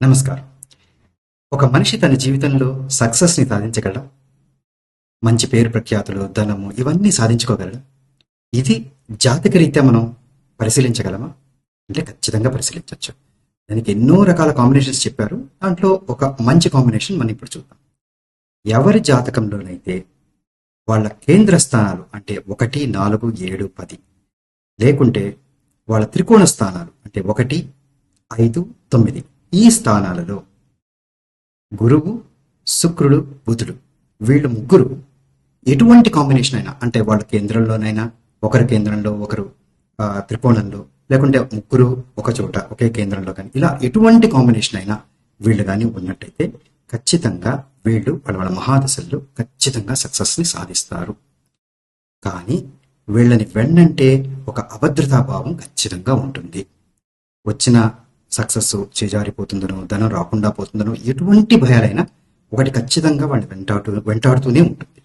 నమస్కారం. ఒక మనిషి తన జీవితంలో సక్సెస్‌ని సాధించగలడా? మంచి పేరు ప్రఖ్యాతులు, ధనము ఇవన్నీ సాధించుకోగలడా? ఇది జాతకరీత్యా మనం పరిశీలించగలమా? అంటే ఖచ్చితంగా పరిశీలించొచ్చు. దానికి ఎన్నో రకాల కాంబినేషన్స్ చెప్పారు. దాంట్లో ఒక మంచి కాంబినేషన్ మనం ఇప్పుడు చూద్దాం. ఎవరి జాతకంలోనైతే వాళ్ళ కేంద్ర స్థానాలు అంటే 1, 4, 7, 10 లేకుంటే వాళ్ళ త్రికోణ స్థానాలు అంటే 1, 5, 9 ఈ స్థానాలలో గురువు, శుక్రుడు, బుధుడు వీళ్ళు ముగ్గురు ఎటువంటి కాంబినేషన్ అయినా అంటే వాళ్ళ కేంద్రంలోనైనా ఒకరి కేంద్రంలో ఒకరు త్రికోణంలో లేకుంటే ముగ్గురు ఒక చోట ఒకే కేంద్రంలో కానీ ఇలా ఎటువంటి కాంబినేషన్ అయినా వీళ్ళు కానీ ఉన్నట్టయితే ఖచ్చితంగా వీళ్ళు వాళ్ళ వాళ్ళ మహాదశల్లో ఖచ్చితంగా సక్సెస్ని సాధిస్తారు. కానీ వీళ్ళని వెన్నంటే ఒక అభద్రతాభావం ఖచ్చితంగా ఉంటుంది. వచ్చిన సక్సెస్ చేజారిపోతుందనో, ధనం రాకుండా పోతుందనో ఎటువంటి భయాలైనా ఒకటి ఖచ్చితంగా వాళ్ళు వెంటాడుతూనే ఉంటుంది.